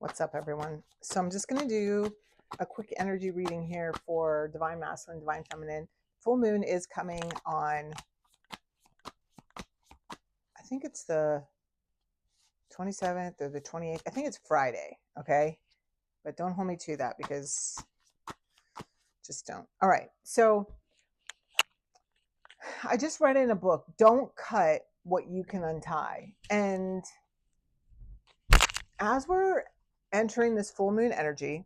What's up, everyone? So I'm just going to do a quick energy reading here for Divine Masculine, Divine Feminine. Full moon is coming on, I think it's the 27th or the 28th. I think it's Friday, okay? But don't hold me to that because just don't. All right. So I just read in a book, Don't Cut What You Can Untie. And as we're entering this full moon energy,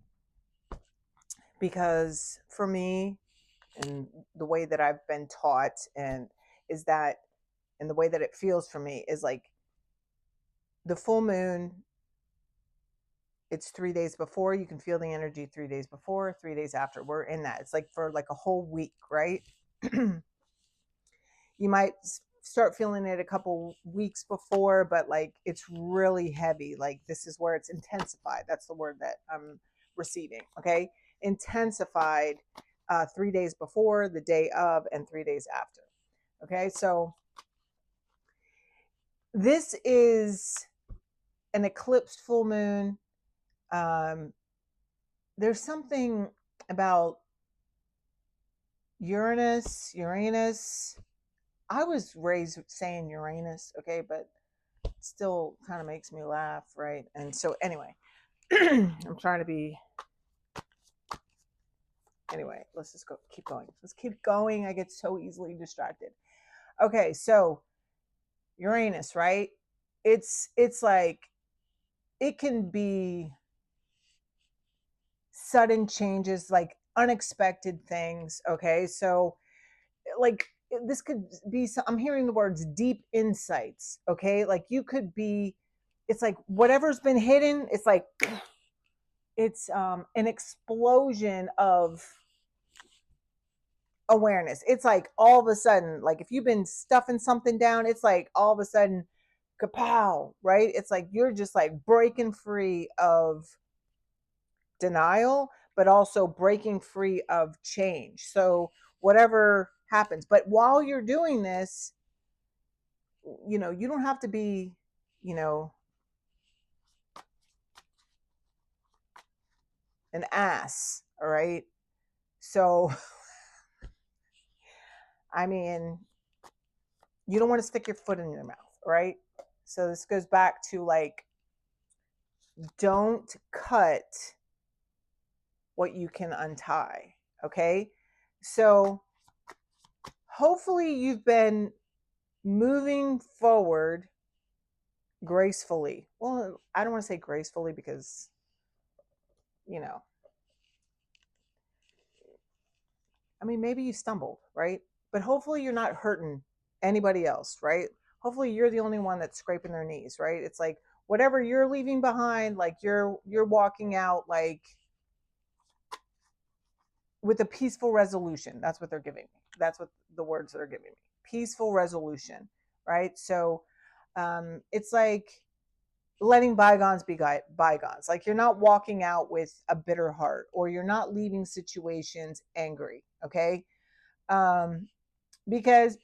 because for me, and the way that I've been taught and is that and the way that it feels for me is like the full moon, it's 3 days before. You can feel the energy 3 days before, 3 days after. We're in that. It's like for like a whole week, right? You might start feeling it a couple weeks before, but like it's really heavy. Like this is where it's intensified. That's the word that I'm receiving. Okay. Intensified 3 days before, the day of, and 3 days after. Okay. So this is an eclipsed full moon. There's something about Uranus. I was raised saying Uranus, okay, but it still kind of makes me laugh, right? And so anyway, I'm trying to be. Anyway, let's just keep going. Let's keep going. I get so easily distracted. Okay, so Uranus, right? It's like it can be sudden changes, like unexpected things. Okay, so like this could be, I'm hearing the words deep insights. Okay, like you could be, it's like whatever's been hidden, it's like it's an explosion of awareness. It's like all of a sudden, like if you've been stuffing something down, it's like all of a sudden kapow, right? It's like you're just like breaking free of denial, but also breaking free of change. So whatever happens, but while you're doing this, you don't have to be, an ass. All right. So, I mean, you don't want to stick your foot in your mouth. Right. So this goes back to like, don't cut what you can untie. Okay. So hopefully you've been moving forward gracefully. Well, I don't want to say gracefully because, I mean, maybe you stumbled, right? But hopefully you're not hurting anybody else, right? Hopefully you're the only one that's scraping their knees, right? It's like whatever you're leaving behind, like you're walking out like with a peaceful resolution. That's what they're giving me. That's what the words that are giving me. Peaceful resolution, right? So it's like letting bygones be bygones. Like you're not walking out with a bitter heart, or you're not leaving situations angry. Okay. Um, because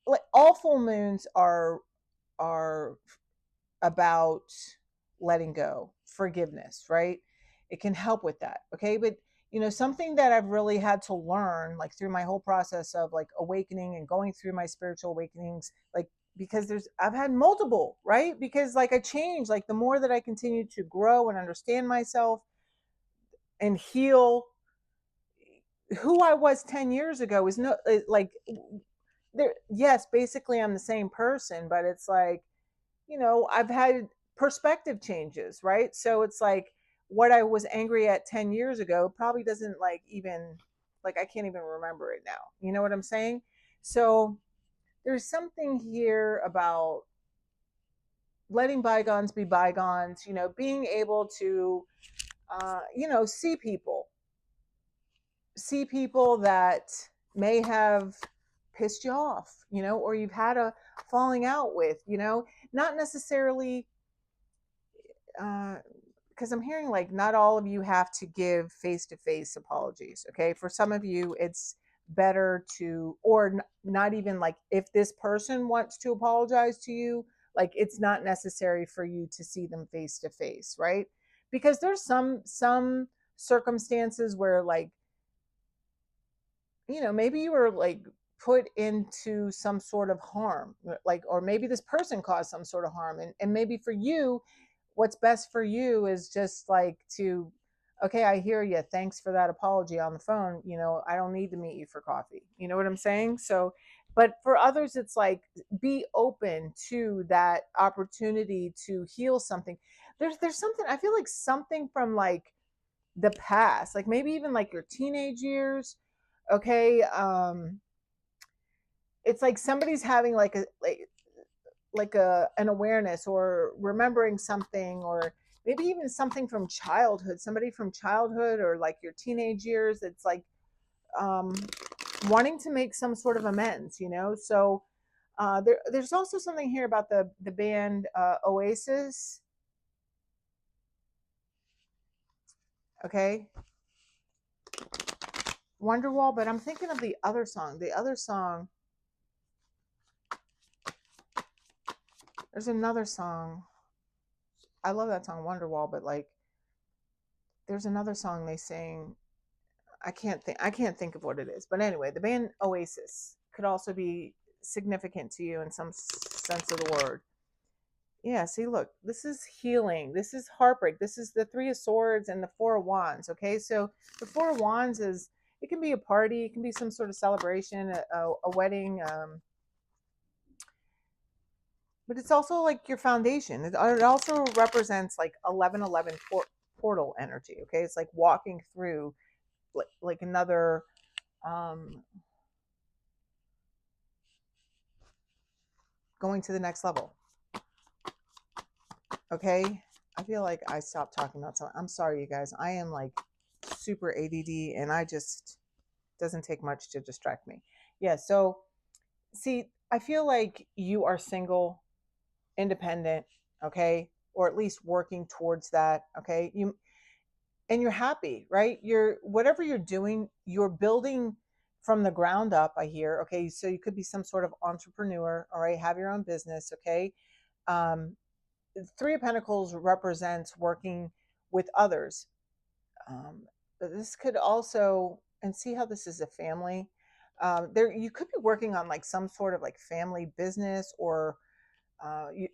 like all full moons are about letting go, forgiveness, right? It can help with that. Okay. But something that I've really had to learn, like through my whole process of like awakening and going through my spiritual awakenings, like because I've had multiple, right? Because like I change, like the more that I continue to grow and understand myself and heal, who I was 10 years ago is no, like there, yes, basically I'm the same person, but it's like, I've had perspective changes, right? So it's like what I was angry at 10 years ago probably doesn't like even, like I can't even remember it now. You know what I'm saying? So there's something here about letting bygones be bygones, being able to, see people that may have pissed you off, or you've had a falling out with, not necessarily, because I'm hearing like not all of you have to give face-to-face apologies. Okay. For some of you, it's better to, or not even like if this person wants to apologize to you, like it's not necessary for you to see them face to face, right? because there's some circumstances where, like, maybe you were like put into some sort of harm, like, or maybe this person caused some sort of harm, and maybe for you, what's best for you is just like to, okay, I hear you, thanks for that apology on the phone, I don't need to meet you for coffee, you know what I'm saying? So, but for others, it's like, be open to that opportunity to heal something. There's something, I feel like something from like the past, like maybe even like your teenage years. Okay, it's like somebody's having like a an awareness or remembering something, or maybe even something from childhood, somebody from childhood or like your teenage years. It's like, um, wanting to make some sort of amends, so there's also something here about the band Oasis. Okay, Wonderwall, but I'm thinking of the other song. There's another song. I love that song Wonderwall, but like there's another song they sing. I can't think of what it is. But anyway, the band Oasis could also be significant to you in some sense of the word. Yeah, see, look, this is healing. This is heartbreak. This is the Three of Swords and the Four of Wands. Okay, so the Four of Wands is, it can be a party, it can be some sort of celebration, a wedding, but it's also like your foundation. It also represents like 1111 portal energy. Okay, it's like walking through like another, um, going to the next level. Okay, I feel like I stopped talking about something. I'm sorry, you guys. I am like super ADD, and I just, doesn't take much to distract me. Yeah. So see, I feel like you are single, independent. Okay, or at least working towards that. Okay, and you're happy, right? You're, whatever you're doing, you're building from the ground up, I hear. Okay, so you could be some sort of entrepreneur, all right, have your own business. Okay, um, Three of Pentacles represents working with others. But this could also, and see how this is a family. There, you could be working on like some sort of like family business, or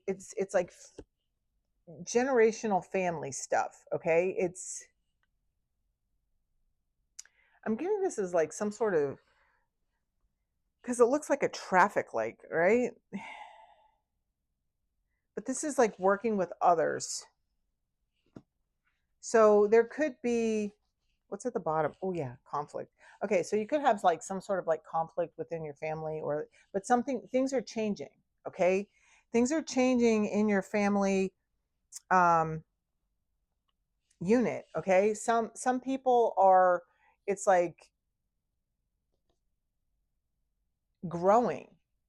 it's like generational family stuff. Okay, I'm getting this as like some sort of, because it looks like a traffic light, right? But this is like working with others. So there could be, what's at the bottom? Oh yeah, conflict. Okay, so you could have like some sort of like conflict within your family, or, but things are changing. Okay, things are changing in your family, um, unit. Okay, some people are, it's like growing.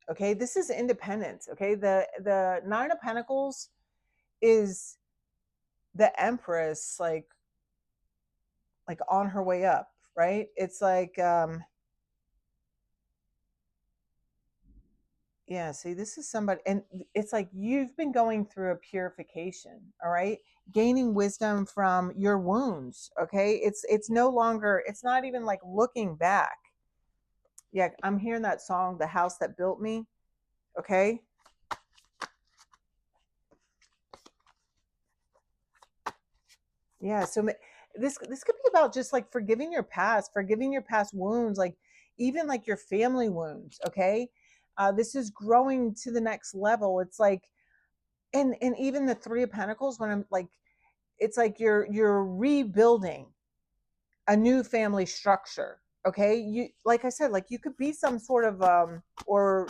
Okay, this is independence. Okay, the Nine of Pentacles is the Empress, like on her way up, right? It's like, yeah, see, this is somebody, and it's like you've been going through a purification, all right? Gaining wisdom from your wounds, okay? It's no longer, it's not even like looking back. Yeah, I'm hearing that song, The House That Built Me, okay? Yeah, so this could be about just like forgiving your past wounds, like even like your family wounds, okay? This is growing to the next level. It's like, and even the Three of Pentacles, when I'm like, it's like you're rebuilding a new family structure. Okay, you, like I said, like you could be some sort of, or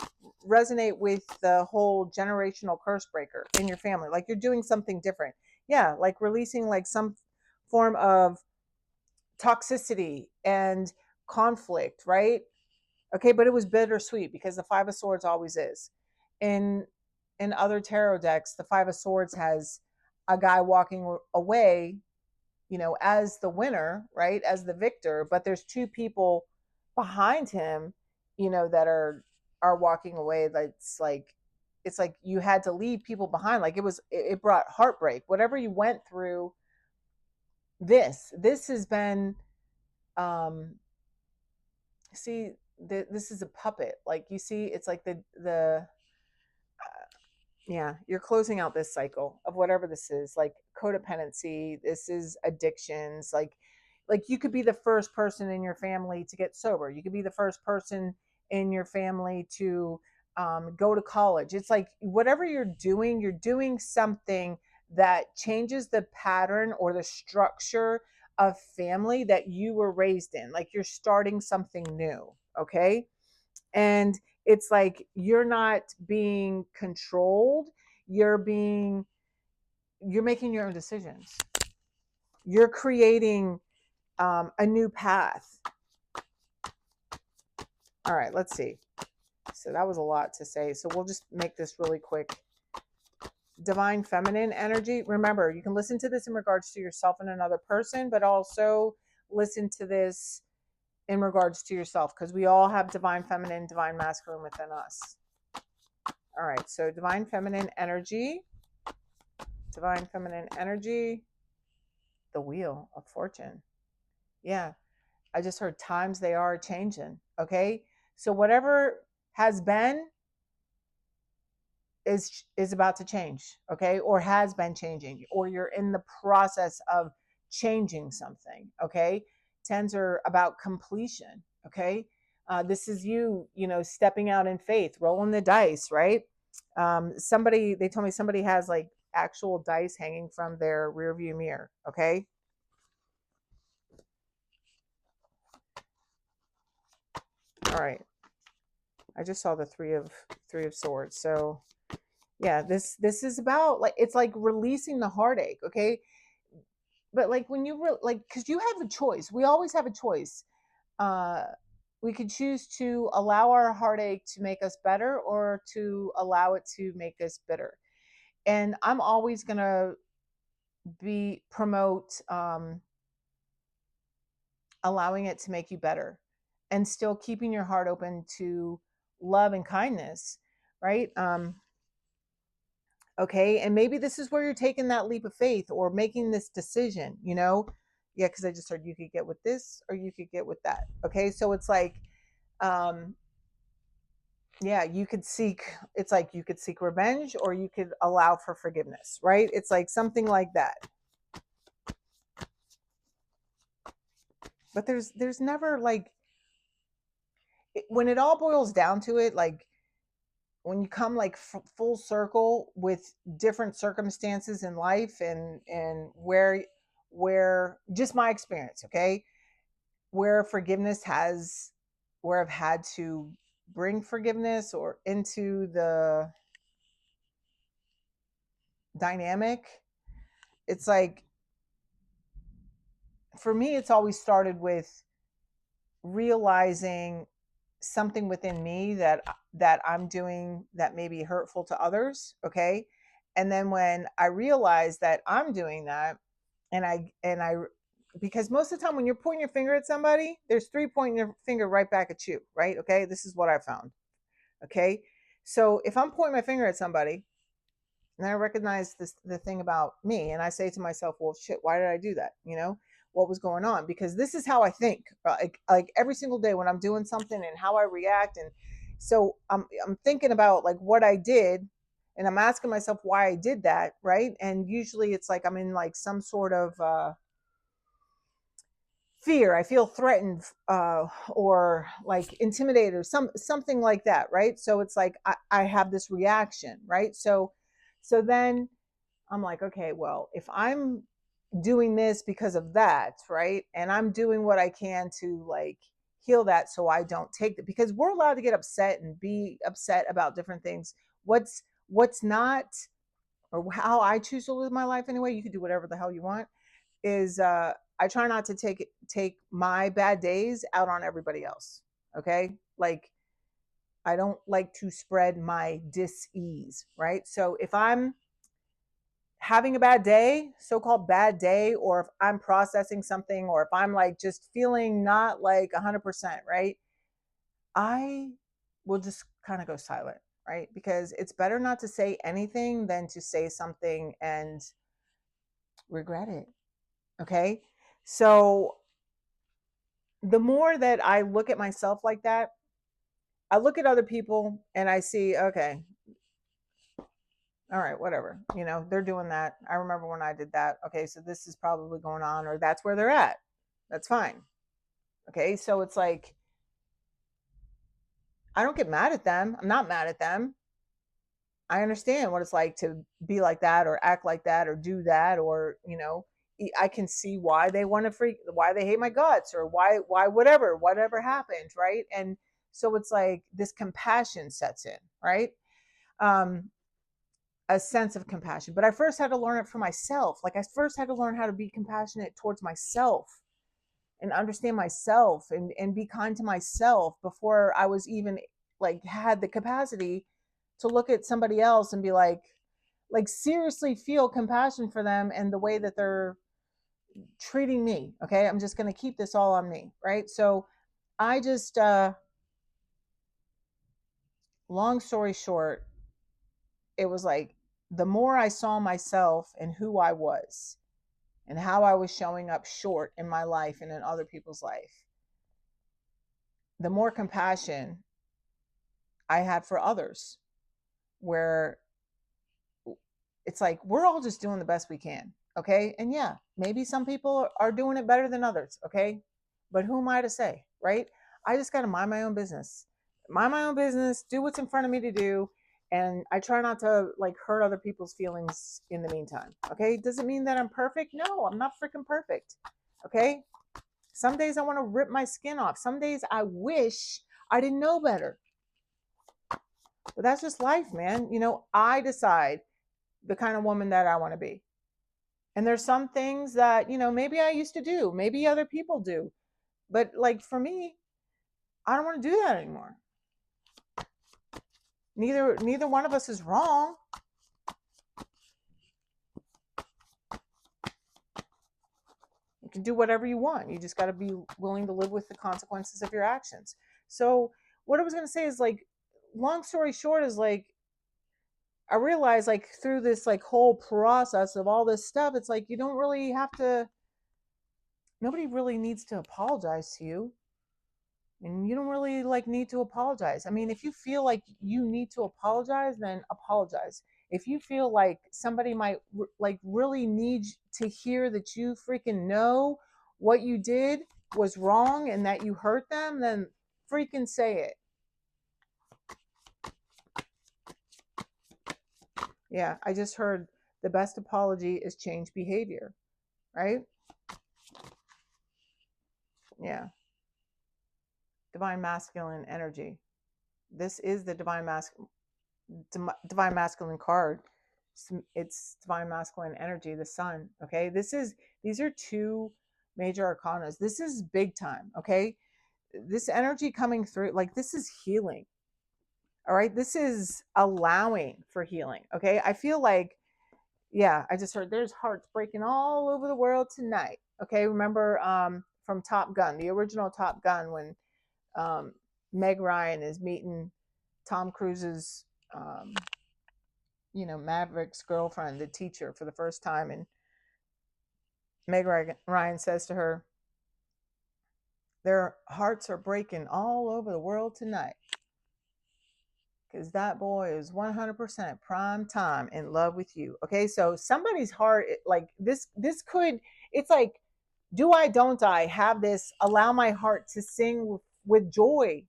resonate with the whole generational curse breaker in your family, like you're doing something different. Yeah, like releasing like some form of toxicity and conflict, right? Okay, but it was bittersweet because the Five of Swords always is. In in other tarot decks, the Five of Swords has a guy walking away, as the winner, right? As the victor, but there's two people behind him, that are walking away. That's like, it's like you had to leave people behind. Like it brought heartbreak. Whatever you went through, this has been, um see, this is a puppet. Like, you see, it's like the yeah, you're closing out this cycle of whatever this is, like codependency, this is addictions, like you could be the first person in your family to get sober, you could be the first person in your family to go to college. It's like whatever you're doing something that changes the pattern or the structure of family that you were raised in. Like, you're starting something new. Okay. And it's like you're not being controlled, you're being you're making your own decisions, you're creating a new path. All right, let's see. So that was a lot to say, so we'll just make this really quick. Divine feminine energy, remember, you can listen to this in regards to yourself and another person, but also listen to this in regards to yourself, because we all have divine feminine, divine masculine within us. All right, so divine feminine energy, the wheel of fortune. Yeah, I just heard times they are changing. Okay, so whatever has been is about to change. Okay, or has been changing, or you're in the process of changing something. Okay, tens are about completion. Okay, this is you know, stepping out in faith, rolling the dice, right? Somebody, they told me somebody has like actual dice hanging from their rear view mirror. Okay. All right. I just saw the three of swords. So yeah, this is about, like, it's like releasing the heartache. Okay. But like when like, because you have a choice, we always have a choice. uh we could choose to allow our heartache to make us better, or to allow it to make us bitter. And I'm always gonna be promote allowing it to make you better, and still keeping your heart open to love and kindness, right? Okay, and maybe this is where you're taking that leap of faith or making this decision, you know. Yeah, because I just heard you could get with this or you could get with that. Okay, so it's like, um yeah, you could seek, it's like you could seek revenge or you could allow for forgiveness, right? It's like something like that. But there's never like, when it all boils down to it, like when you come like full circle with different circumstances in life, and where just my experience, okay, where forgiveness has, where I've had to bring forgiveness or into the dynamic, it's like, for me, it's always started with realizing something within me that I'm doing that may be hurtful to others. Okay. And then when I realize that I'm doing that, and I because most of the time when you're pointing your finger at somebody, there's three pointing your finger right back at you, right? Okay. This is what I found. Okay. So if I'm pointing my finger at somebody and I recognize the thing about me, and I say to myself, well, shit, why did I do that? You know, what was going on? Because this is how I think, like every single day when I'm doing something and how I react. And so I'm thinking about like what I did, and I'm asking myself why I did that, right? And usually it's like I'm in like some sort of fear, I feel threatened, or like intimidated, or something like that, right? So it's like I have this reaction, right? So then I'm like, okay, well, if I'm doing this because of that, right, and I'm doing what I can to like heal that, so I don't take it, because we're allowed to get upset and be upset about different things. What's not, or how I choose to live my life anyway, you can do whatever the hell you want, is I try not to take my bad days out on everybody else. Okay, like I don't like to spread my dis-ease, right? So if I'm having a bad day, so-called bad day, or if I'm processing something, or if I'm like just feeling not like 100%, right, I will just kind of go silent, right? Because it's better not to say anything than to say something and regret it. Okay. So the more that I look at myself like that, I look at other people and I see, okay, all right, whatever. They're doing that. I remember when I did that. Okay, so this is probably going on, or that's where they're at. That's fine. Okay, so it's like, I don't get mad at them. I'm not mad at them. I understand what it's like to be like that or act like that or do that, or I can see why they want to why they hate my guts, or why whatever happened, right? And so it's like this compassion sets in, right? Um, a sense of compassion. But I first had to learn it for myself. Like, I first had to learn how to be compassionate towards myself and understand myself, and be kind to myself before I was even like had the capacity to look at somebody else and be like seriously feel compassion for them and the way that they're treating me. Okay, I'm just going to keep this all on me, right? So I just long story short, it was like, the more I saw myself and who I was and how I was showing up short in my life and in other people's life, the more compassion I had for others, where it's like, we're all just doing the best we can. Okay. And yeah, maybe some people are doing it better than others. Okay. But who am I to say, right? I just got to mind my own business, do what's in front of me to do. And I try not to like hurt other people's feelings in the meantime. Okay. Does it mean that I'm perfect? No, I'm not freaking perfect. Okay. Some days I want to rip my skin off. Some days I wish I didn't know better. But that's just life, man. I decide the kind of woman that I want to be. And there's some things that, maybe I used to do, maybe other people do. But like for me, I don't want to do that anymore. Neither one of us is wrong. You can do whatever you want. You just got to be willing to live with the consequences of your actions. So what I was going to say is, like, long story short is, like, I realized, like, through this like whole process of all this stuff, it's like, you don't really have to, nobody really needs to apologize to you. And you don't really like need to apologize. I mean, if you feel like you need to apologize, then apologize. If you feel like somebody might like really need to hear that you freaking know what you did was wrong and that you hurt them, then freaking say it. Yeah, I just heard the best apology is change behavior, right? Yeah. Divine masculine energy. This is the divine masculine card. It's divine masculine energy, the sun. Okay, these are two major arcanas. This is big time. Okay, this energy coming through, like, this is healing. All right, this is allowing for healing. Okay, I feel like, yeah, I just heard there's hearts breaking all over the world tonight. Okay, remember from Top Gun, the original Top Gun, when Meg Ryan is meeting Tom Cruise's Maverick's girlfriend, the teacher, for the first time. And Meg Ryan says to her, their hearts are breaking all over the world tonight because that boy is 100% prime time in love with you. Okay, so somebody's heart, like this could, it's like, do I, don't I have this, allow my heart to sing with joy.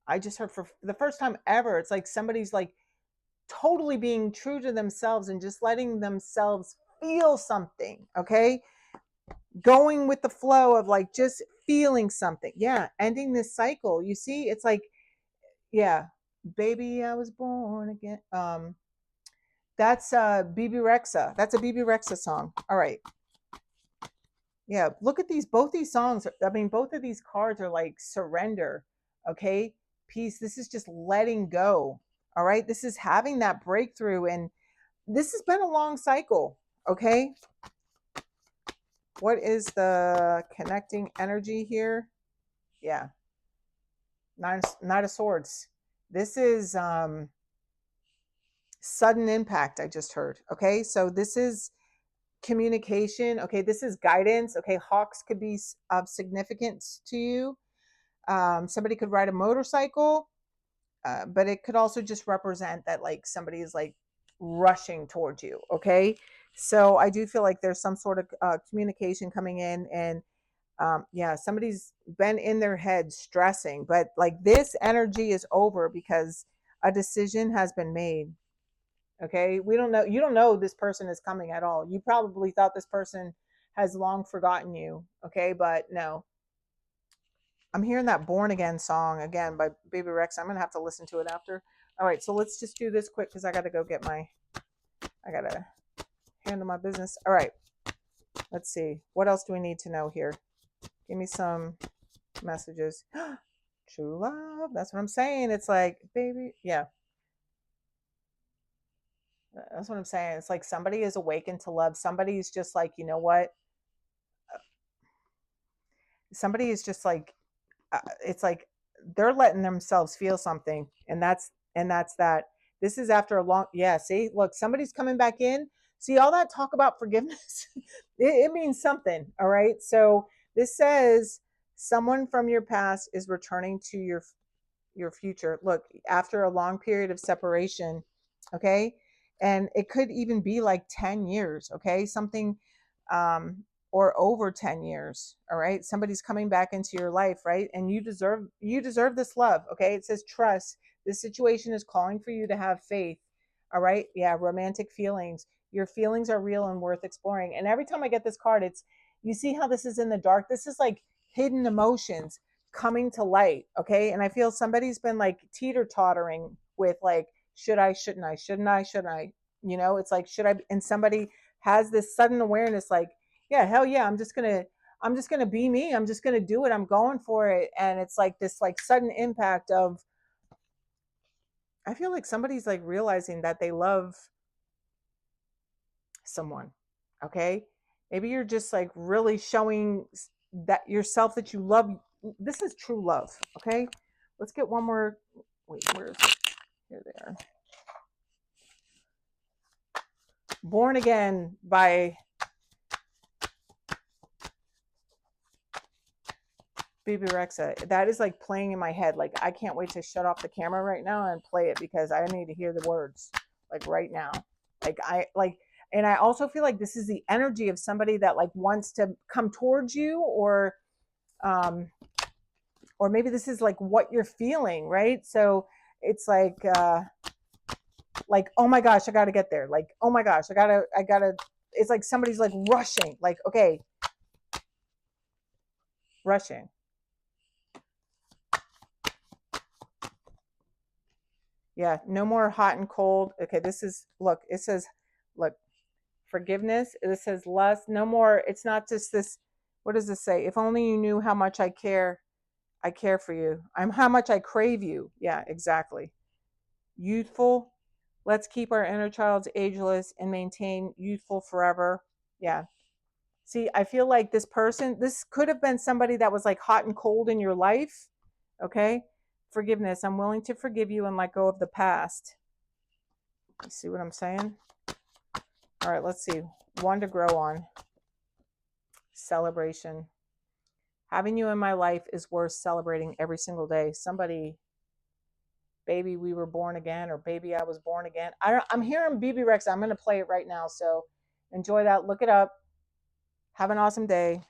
I just heard for the first time ever, it's like somebody's like totally being true to themselves and just letting themselves feel something. Okay, going with the flow of like just feeling something. Yeah, ending this cycle. You see, it's like, yeah, baby, I was born again. That's BB Rexa. That's a BB Rexa song. All right. Yeah, look at both these songs. I mean, both of these cards are like surrender. Okay, peace. This is just letting go. All right, this is having that breakthrough, and this has been a long cycle. Okay, what is the connecting energy here? Yeah, Knight of Swords. This is sudden impact, I just heard. Okay, so this is communication. Okay, this is guidance. Okay, hawks could be of significance to you. Somebody could ride a motorcycle, but it could also just represent that like somebody is like rushing towards you. Okay, so I do feel like there's some sort of communication coming in, and yeah, somebody's been in their head stressing, but like this energy is over because a decision has been made. Okay, we don't know, you don't know this person is coming at all. You probably thought this person has long forgotten you. Okay, but no, I'm hearing that Born Again song again by Baby Rex. I'm gonna have to listen to it after. All right, so let's just do this quick because I gotta go get my, I gotta handle my business. All right, let's see, what else do we need to know here? Give me some messages. True love, that's what I'm saying. It's like, baby, yeah, that's what I'm saying. It's like somebody is awakened to love. Somebody's just like, you know what, somebody is just like, it's like they're letting themselves feel something, and that's that. This is after a long, yeah, see, look, somebody's coming back in. See all that talk about forgiveness. It means something. All right, so this says someone from your past is returning to your future. Look, after a long period of separation, okay? And it could even be like 10 years, okay? Something um or over 10 years, all right? Somebody's coming back into your life, right? And you deserve this love, okay? It says trust. This situation is calling for you to have faith. All right? Yeah, romantic feelings. Your feelings are real and worth exploring. And every time I get this card, it's, you see how this is in the dark? This is like hidden emotions coming to light, okay? And I feel somebody's been like teeter tottering with like, should I, shouldn't I, shouldn't I, shouldn't I? You know, it's like, should I? And somebody has this sudden awareness, like, yeah, hell yeah, I'm just gonna be me. I'm just gonna do it. I'm going for it. And it's like this like sudden impact of, I feel like somebody's like realizing that they love someone, okay? Maybe you're just like really showing that yourself, that you love. This is true love, okay? Let's get one more. Wait, where is it? Here they are. Born Again by Baby Rexa. That is like playing in my head. Like I can't wait to shut off the camera right now and play it because I need to hear the words like right now. Like I like, and I also feel like this is the energy of somebody that like wants to come towards you, um or maybe this is like what you're feeling, right? So it's like, oh my gosh, I gotta get there. Like, oh my gosh, I gotta, it's like somebody's like rushing, like, okay, rushing. Yeah, no more hot and cold. Okay, this is, look, it says, look, forgiveness. It says lust. No more, it's not just this, what does this say? If only you knew how much I care for you. I'm how much I crave you. Yeah, exactly. Youthful. Let's keep our inner child's ageless and maintain youthful forever. Yeah. See, I feel like this person, this could have been somebody that was like hot and cold in your life. Okay. Forgiveness. I'm willing to forgive you and let go of the past. You see what I'm saying? All right, let's see. One to grow on. Celebration. Having you in my life is worth celebrating every single day. Somebody, baby, we were born again, or baby, I was born again. I'm hearing BB Rex. I'm going to play it right now. So enjoy that. Look it up. Have an awesome day.